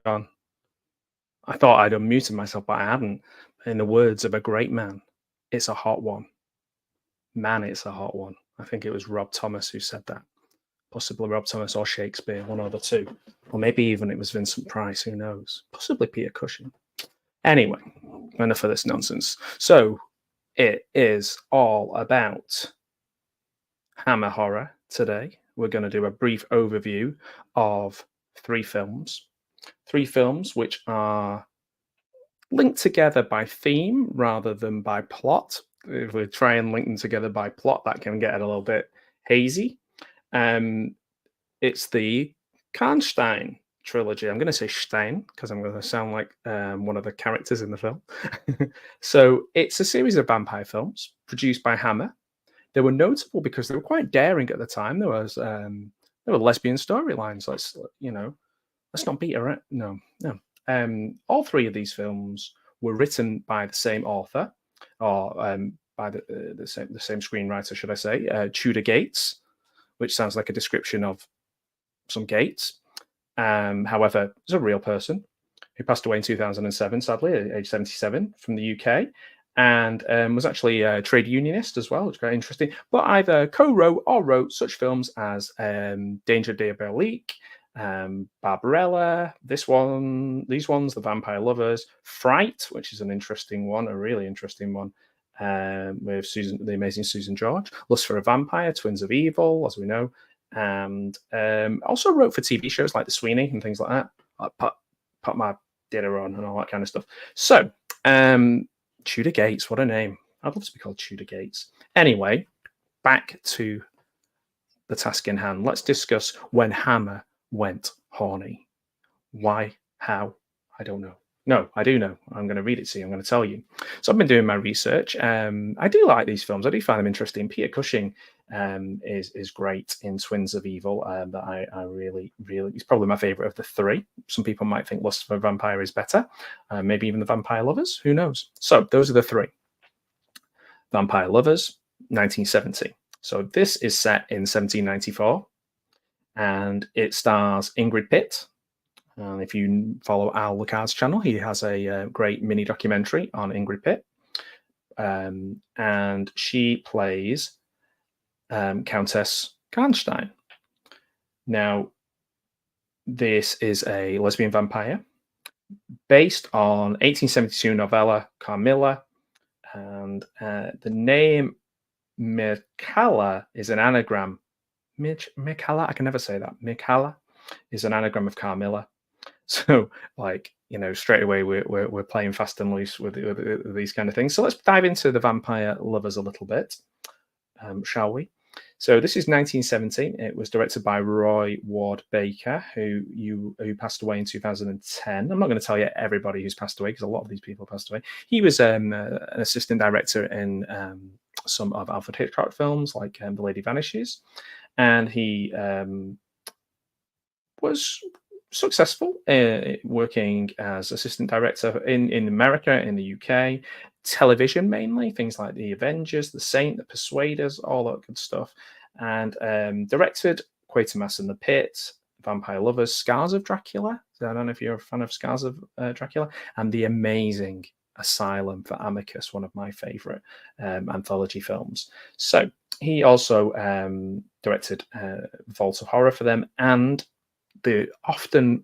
on. I thought I'd unmuted myself, but I hadn't. In the words of a great man, it's a hot one. Man, it's a hot one. I think it was Rob Thomas who said that. Possibly Rob Thomas or Shakespeare, one of the two. Or maybe even it was Vincent Price, who knows? Possibly Peter Cushing. Anyway, enough of this nonsense. So it is all about Hammer horror today. We're going to do a brief overview of three films which are linked together by theme rather than by plot. If we try and link them together by plot, that can get a little bit hazy. It's the Karnstein Trilogy. I'm going to say Stein because I'm going to sound like one of the characters in the film. So it's a series of vampire films produced by Hammer. They were notable because they were quite daring at the time. There were lesbian storylines. Let's not beat her. No. All three of these films were written by the same author, or by the same screenwriter, should I say, Tudor Gates, which sounds like a description of some gates. However, it's a real person who passed away in 2007, sadly, at age 77, from the UK, and was actually a trade unionist as well, which is quite interesting, but either co-wrote or wrote such films as Danger Diabolique, Barbarella, these ones, The Vampire Lovers, Fright, which is an interesting one, a really interesting one, with the amazing Susan George, Lust for a Vampire, Twins of Evil, as we know, and also wrote for TV shows like The Sweeney and things like that, like Put My Dinner On and all that kind of stuff. So, Tudor Gates, what a name. I'd love to be called Tudor Gates. Anyway, back to the task in hand. Let's discuss when Hammer went horny. Why? How? I don't know. No, I do know. I'm going to read it to you. I'm going to tell you. So I've been doing my research. I do like these films. I do find them interesting. Peter Cushing is great in Twins of Evil. That I really, he's probably my favorite of the three. Some people might think Lust for a Vampire is better. Maybe even The Vampire Lovers. Who knows? So those are the three. Vampire Lovers, 1970. So this is set in 1794. And it stars Ingrid Pitt. And if you follow Al Lacard's channel, he has a great mini documentary on Ingrid Pitt. And she plays Countess Karnstein. Now, this is a lesbian vampire based on 1872 novella Carmilla. And the name Mircalla is an anagram. Mircalla, I can never say that. Mircalla is an anagram of Carmilla. So, straight away we're playing fast and loose with these kind of things. So let's dive into the Vampire Lovers a little bit, shall we? So this is 1970. It was directed by Roy Ward Baker, who passed away in 2010. I'm not going to tell you everybody who's passed away because a lot of these people passed away. He was an assistant director in some of Alfred Hitchcock films, like The Lady Vanishes. And he was successful working as assistant director in America, in the UK, television mainly, things like The Avengers, The Saint, The Persuaders, all that good stuff. And directed Quatermass and the Pit, Vampire Lovers, Scars of Dracula. So I don't know if you're a fan of Scars of Dracula, and the amazing Asylum for Amicus, one of my favorite anthology films. So he also directed Vault of Horror for them, and the often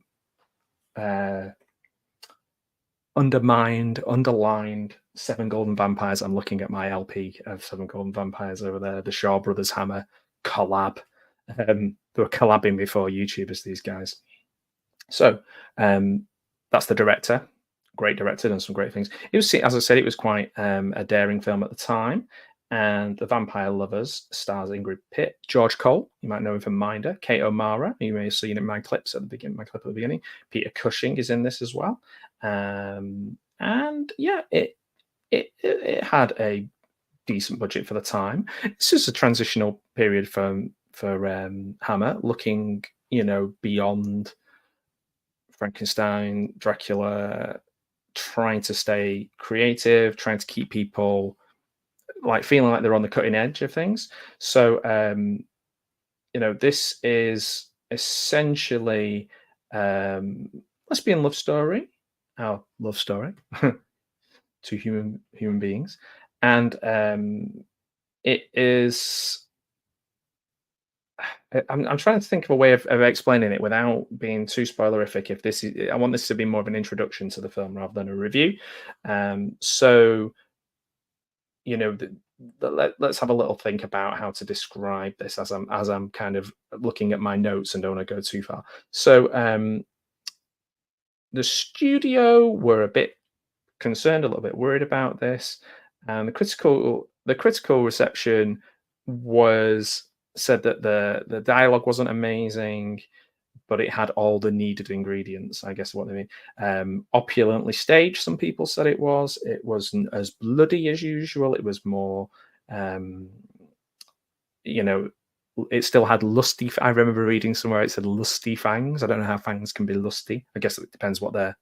underlined Seven Golden Vampires. I'm looking at my LP of Seven Golden Vampires over there, the Shaw Brothers Hammer collab. They were collabing before YouTubers, these guys. So that's the director. Great director, done some great things. It was, as I said, it was quite a daring film at the time. And The Vampire Lovers stars Ingrid Pitt, George Cole, you might know him from Minder, Kate O'Mara, you may have seen in my clips at the beginning, my clip at the beginning. Peter Cushing is in this as well. And yeah, it had a decent budget for the time. This is a transitional period for Hammer, looking, beyond Frankenstein, Dracula, trying to stay creative, trying to keep people feeling like they're on the cutting edge of things. So, this is essentially lesbian love story, our love story, two human beings, and it is. I'm trying to think of a way of explaining it without being too spoilerific. If this is, I want this to be more of an introduction to the film rather than a review. So let's have a little think about how to describe this as I'm kind of looking at my notes and don't want to go too far. So the studio were a bit concerned, a little bit worried about this, and the critical reception was said that the dialogue wasn't amazing, but it had all the needed ingredients, I guess what they mean. Opulently staged, some people said it was. It wasn't as bloody as usual. It was more, um, you know, it still had lusty. I remember reading somewhere it said lusty fangs. I don't know how fangs can be lusty. I guess it depends what they're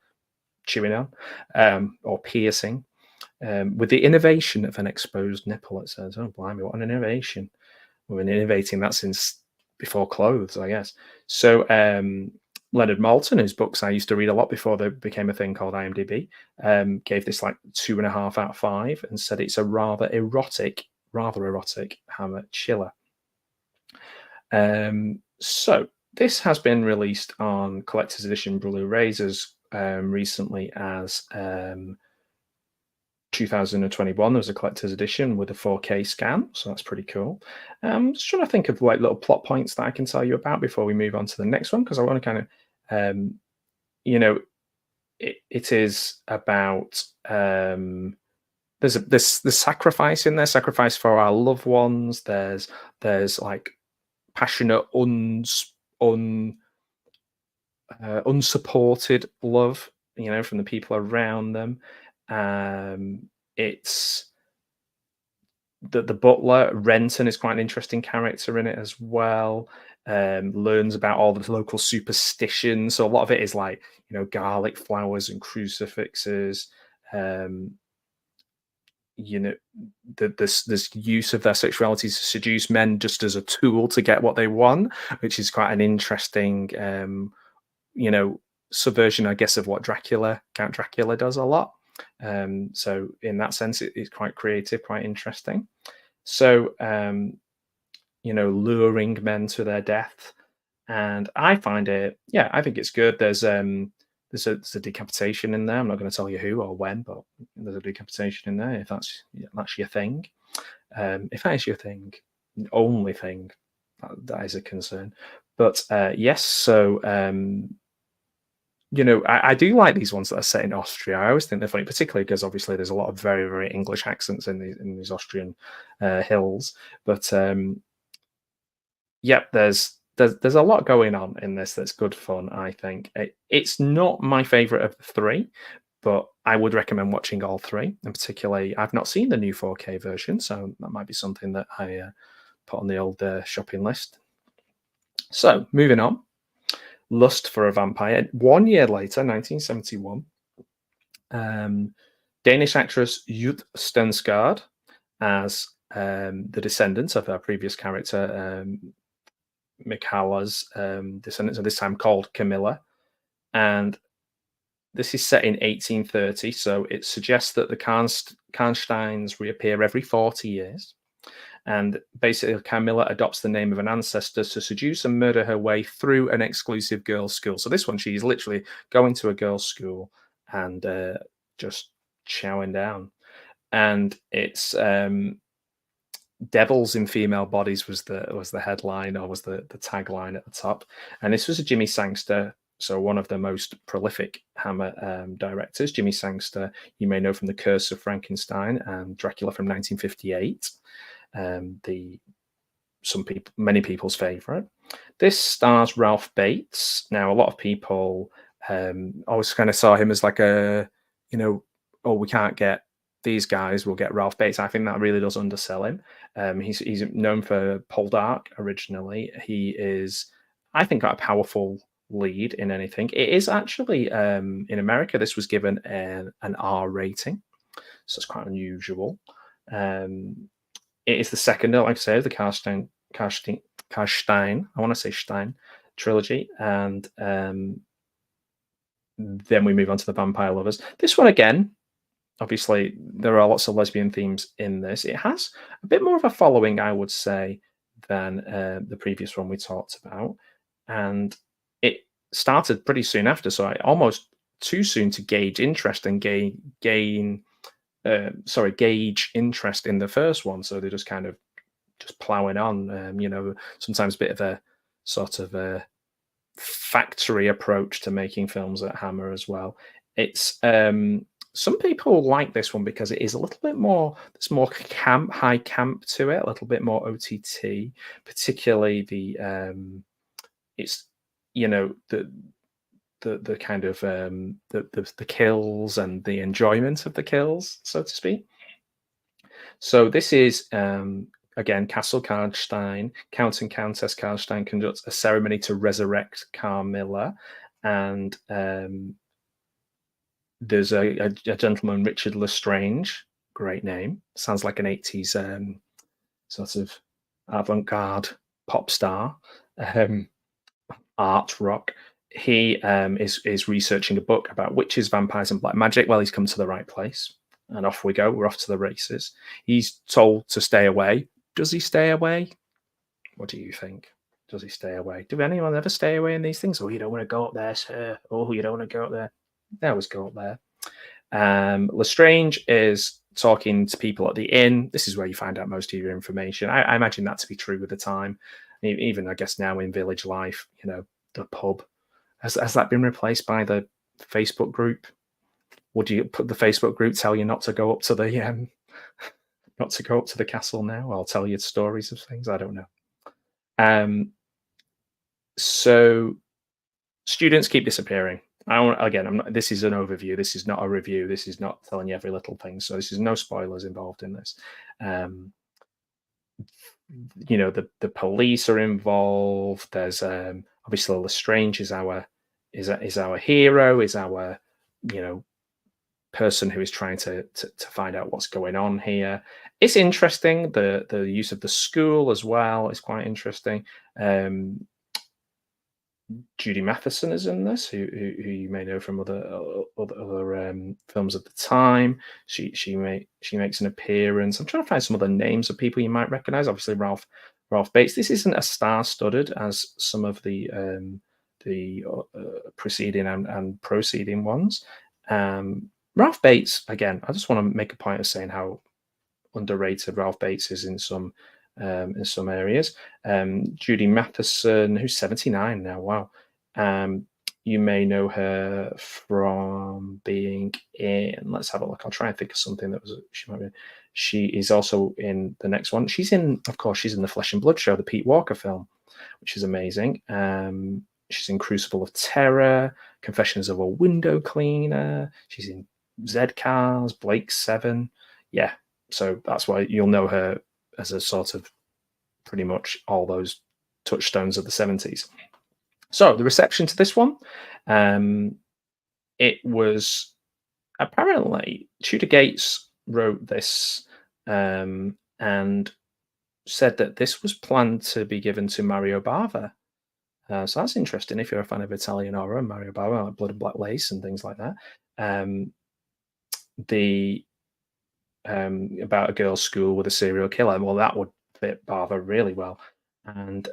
chewing on, or piercing. With the innovation of an exposed nipple, it says, "Oh, blimey, what an innovation! We've been innovating that since before clothes, I guess." So Leonard Maltin, whose books I used to read a lot before they became a thing called IMDb, gave this like 2.5 out of 5 and said it's a rather erotic hammer chiller. So this has been released on collector's edition Blu-rays as recently as 2021. There was a collector's edition with a 4K scan, so that's pretty cool. Just trying to think of like little plot points that I can tell you about before we move on to the next one, because I want to kind of, it is about there's sacrifice in there, sacrifice for our loved ones. There's like passionate, unsupported love, from the people around them. It's the butler Renton is quite an interesting character in it as well. Learns about all the local superstitions. So a lot of it is like garlic flowers and crucifixes. This use of their sexuality to seduce men just as a tool to get what they want, which is quite an interesting subversion, I guess, of what Count Dracula does a lot. So in that sense, it's quite creative, quite interesting. So luring men to their death, and I find it, I think it's good. There's a decapitation in there. I'm not going to tell you who or when, but there's a decapitation in there. If that's your thing, if that is your thing, only thing, that is a concern. But yes, so I do like these ones that are set in Austria. I always think they're funny, particularly because obviously there's a lot of very, very English accents in these Austrian hills. But there's a lot going on in this that's good fun, I think. It's not my favourite of the three, but I would recommend watching all three. And particularly, I've not seen the new 4K version, so that might be something that I put on the old shopping list. So, moving on. Lust for a Vampire. 1 year later, 1971, Danish actress Yutte Stensgaard as the descendant of her previous character, Mircalla's descendants, this time called Carmilla. And this is set in 1830, so it suggests that the Karnsteins reappear every 40 years. And basically, Carmilla adopts the name of an ancestor to seduce and murder her way through an exclusive girls' school. So this one, she's literally going to a girls' school and just chowing down. And it's "Devils in Female Bodies" was the headline, or was the tagline at the top. And this was a Jimmy Sangster, so one of the most prolific Hammer directors. Jimmy Sangster, you may know from The Curse of Frankenstein and Dracula from 1958. Many people's favorite. This stars Ralph Bates. Now, a lot of people always kind of saw him as like we can't get these guys, we'll get Ralph Bates. I think that really does undersell him. He's known for Poldark originally. He is, I think, got a powerful lead in anything. It is actually, in America, this was given an R rating, so it's quite unusual. It is the second, like I say, the Karnstein, I want to say Stein trilogy, and then we move on to the vampire lovers. This one again, obviously, there are lots of lesbian themes in this. It has a bit more of a following, I would say, than the previous one we talked about, and it started pretty soon after. So almost too soon to gauge interest and gauge interest in the first one. So they're just kind of just ploughing on. Sometimes a bit of a sort of a factory approach to making films at Hammer as well. It's some people like this one because it is a little bit more, there's more high camp to it, a little bit more OTT, particularly the it's the kind of the kills and the enjoyment of the kills, so to speak. So this is again, Castle Karnstein. Count and Countess Karnstein conduct a ceremony to resurrect Carmilla, and there's a gentleman, Richard Lestrange, great name, sounds like an 80s sort of avant-garde pop star, art rock. He is researching a book about witches, vampires, and black magic. Well, he's come to the right place, and off we go. We're off to the races. He's told to stay away. Does he stay away? What do you think? Does he stay away? Do anyone ever stay away in these things? Oh, you don't want to go up there, sir. Oh, you don't want to go up there. They always go up there. Lestrange is talking to people at the inn. This is where you find out most of your information. I imagine that to be true with the time. Even, I guess, now in village life, the pub. Has that been replaced by the Facebook group? Would you put the Facebook group tell you not to go up to the not to go up to the castle now? I'll tell you stories of things. I don't know. So students keep disappearing. This is an overview. This is not a review. This is not telling you every little thing. So this is no spoilers involved in this. The police are involved. There's obviously Lestrange is our hero, is our person who is trying to find out what's going on here. It's interesting. The use of the school as well is quite interesting. Judy Matheson is in this, who you may know from other films of the time. She makes an appearance. I'm trying to find some other names of people you might recognize. Obviously, Ralph Bates. This isn't as star-studded as some of the preceding and proceeding ones. Ralph Bates, again, I just want to make a point of saying how underrated Ralph Bates is in some areas. Judy Matheson, who's 79 now, wow. You may know her from being in, let's have a look, I'll try and think of something that she is also in the next one. She's in the Flesh and Blood show, the Pete Walker film, which is amazing. She's in Crucible of Terror, Confessions of a Window Cleaner. She's in Z-Cars, Blake 7. Yeah, so that's why you'll know her as a sort of pretty much all those touchstones of the 70s. So the reception to this one, it was apparently Tudor Gates wrote this and said that this was planned to be given to Mario Bava. So that's interesting if you're a fan of Italian horror, Mario Bava, like Blood and Black Lace and things like that. About a girls' school with a serial killer. Well, that would fit Bava really well. And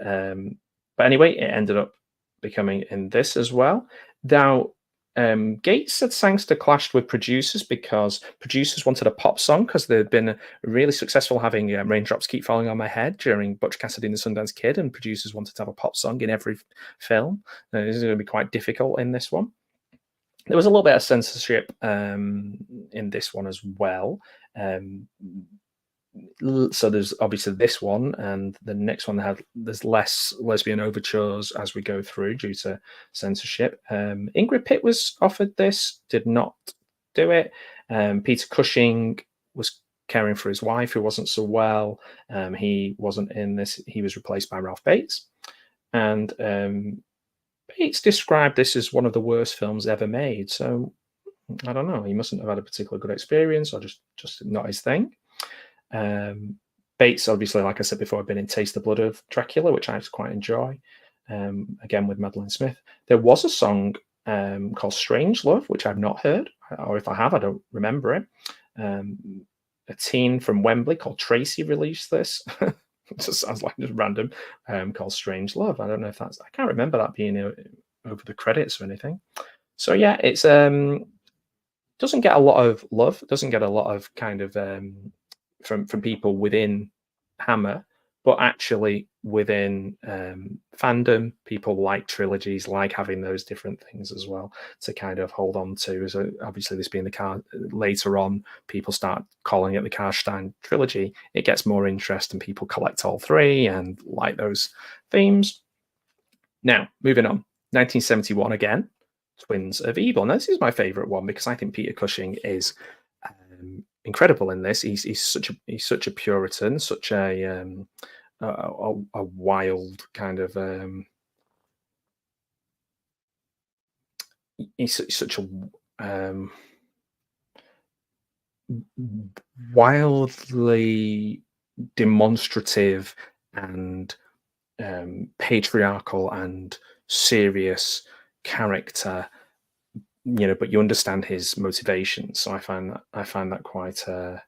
but anyway, it ended up becoming in this as well. Now, Gates said Sangster clashed with producers because producers wanted a pop song because they'd been really successful having Raindrops Keep Falling on My Head during Butch Cassidy and the Sundance Kid, and producers wanted to have a pop song in every film. This is going to be quite difficult in this one. There was a little bit of censorship in this one as well. So there's obviously this one, and the next one there's less lesbian overtures as we go through due to censorship. Ingrid Pitt was offered this, did not do it. Peter Cushing was caring for his wife who wasn't so well. He wasn't in this. He was replaced by Ralph Bates, and Bates described this as one of the worst films ever made. So I don't know. He mustn't have had a particularly good experience, or just not his thing. Bates, obviously, like I said before, had been in Taste the Blood of Dracula, which I quite enjoy. Again with Madeline Smith. There was a song called Strange Love, which I've not heard, or if I have, I don't remember it. A teen from Wembley called Tracy released this. It just sounds like just random. Called Strange Love. I don't know if that's. I can't remember that being over the credits or anything. So yeah, it's doesn't get a lot of love. Doesn't get a lot of kind of from people within Hammer, but actually within fandom, people like trilogies, like having those different things as well to kind of hold on to. So obviously, this being the car later on, people start calling it the Karnstein Trilogy. It gets more interest, and people collect all three and like those themes. Now, moving on, 1971 again, Twins of Evil. Now, this is my favorite one because I think Peter Cushing is incredible in this. He's such a Puritan, such a wild kind of. He's such a wildly demonstrative and patriarchal and serious character, but you understand his motivations. So I find that quite a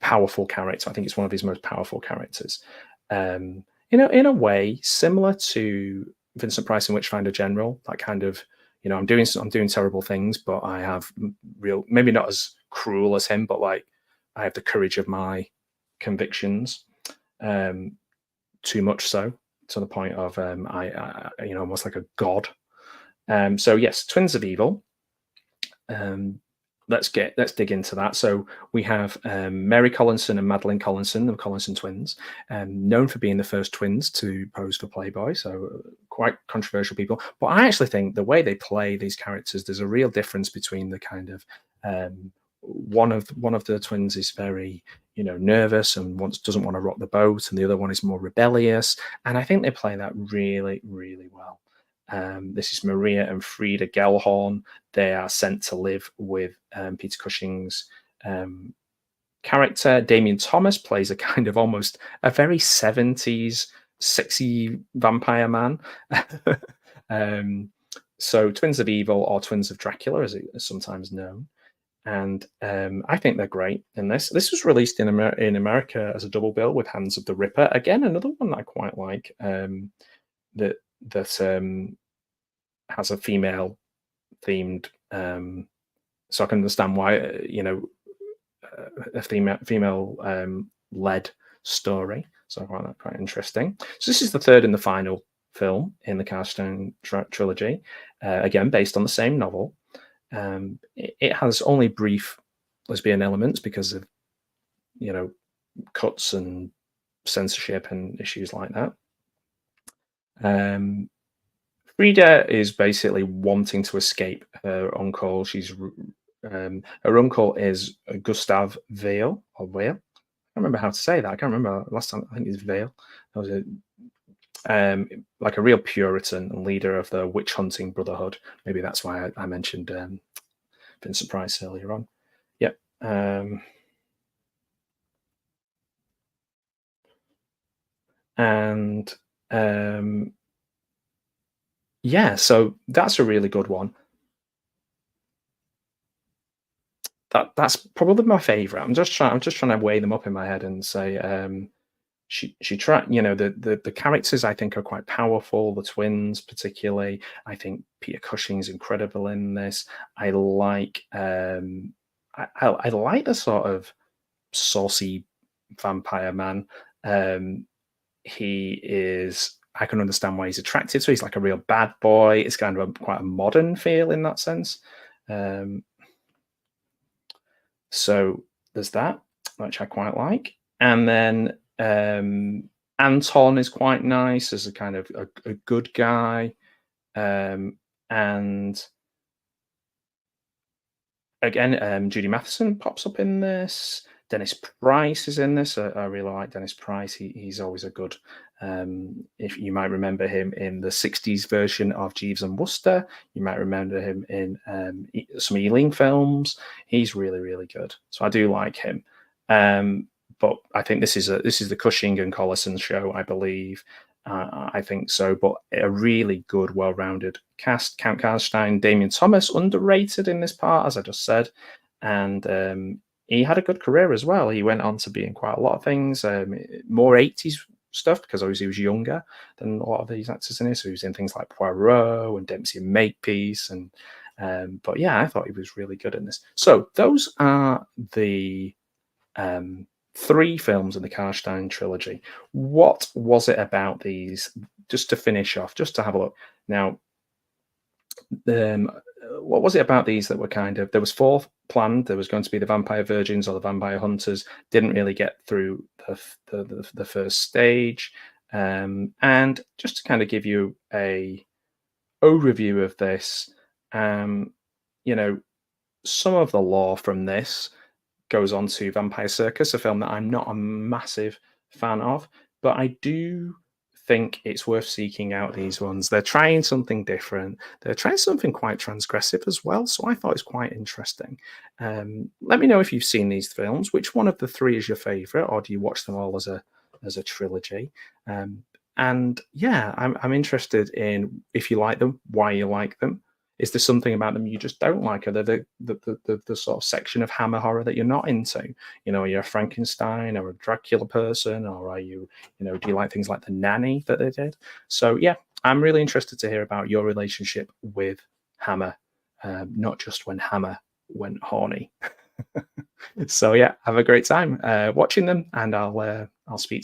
powerful character. I think it's one of his most powerful characters. In a way similar to Vincent Price in Witchfinder General. That kind of, I'm doing terrible things, but I have maybe not as cruel as him, but like I have the courage of my convictions. Too much so, to the point of I almost like a god. So yes, Twins of Evil. Let's dig into that. So we have Mary Collinson and Madeline Collinson, the Collinson twins, known for being the first twins to pose for Playboy. So quite controversial people. But I actually think the way they play these characters, there's a real difference between the kind of one of the twins is very nervous and doesn't want to rock the boat, and the other one is more rebellious. And I think they play that really, really well. This is Maria and Frieda Gellhorn. They are sent to live with Peter Cushing's character. Damien Thomas plays a kind of almost a very 70s sexy vampire man. So Twins of Evil, or Twins of Dracula, as it is sometimes known. And I think they're great in this. This was released in America as a double bill with Hands of the Ripper. Again, another one that I quite like. That has a female themed, so I can understand why a female led story. So I find that quite interesting. So this is the third and the final film in the Karnstein trilogy, again based on the same novel. It has only brief lesbian elements because of cuts and censorship and issues like that. Frieda is basically wanting to escape her uncle. Her uncle is Gustav Vale or Vale. I can't remember how to say that. I can't remember last time. I think it's Vale. That was like a real Puritan and leader of the witch hunting brotherhood. Maybe that's why I mentioned Vincent Price earlier on. Yep. Yeah, so that's a really good one. That's probably my favorite. I'm just trying to weigh them up in my head and say she tried, the characters I think are quite powerful, the twins particularly. I think Peter Cushing's incredible in this. I like I like the sort of saucy vampire man. He is, I can understand why he's attracted to. He's like a real bad boy. It's kind of quite a modern feel in that sense. So there's that, which I quite like. And then Anton is quite nice as a kind of a good guy. And again, Judy Matheson pops up in this. Dennis Price is in this. I really like Dennis Price. He's always a good. If you might remember him in the 60s version of Jeeves and Wooster, you might remember him in some Ealing films. He's really, really good. So I do like him. But I think this is the Cushing and Collison show, I believe. I think so, but a really good, well-rounded cast. Count Karnstein, Damien Thomas, underrated in this part, as I just said, and he had a good career as well. He went on to be in quite a lot of things, more 80s stuff, because obviously he was younger than a lot of these actors in here. So he was in things like Poirot and Dempsey and Makepeace, but yeah, I thought he was really good in this. So those are the 3 films in the Karnstein trilogy. What was it about these? Just to finish off, just to have a look. Now, what was it about these that were kind of, there was 4 planned. There was going to be the Vampire Virgins or the Vampire Hunters. Didn't really get through the first stage. And just to kind of give you a overview of this, you know, some of the lore from this goes on to Vampire Circus, a film that I'm not a massive fan of, but I do think it's worth seeking out these ones. They're trying something different. They're trying something quite transgressive as well, so I thought it's quite interesting. Let me know if you've seen these films. Which one of the 3 is your favourite, or do you watch them all as a trilogy? And yeah, I'm interested in if you like them, why you like them. Is there something about them you just don't like? Are they the sort of section of Hammer horror that you're not into? You know, are you a Frankenstein or a Dracula person, or are you, do you like things like The Nanny that they did? So yeah, I'm really interested to hear about your relationship with Hammer, not just when Hammer went horny. So yeah, have a great time watching them, and I'll speak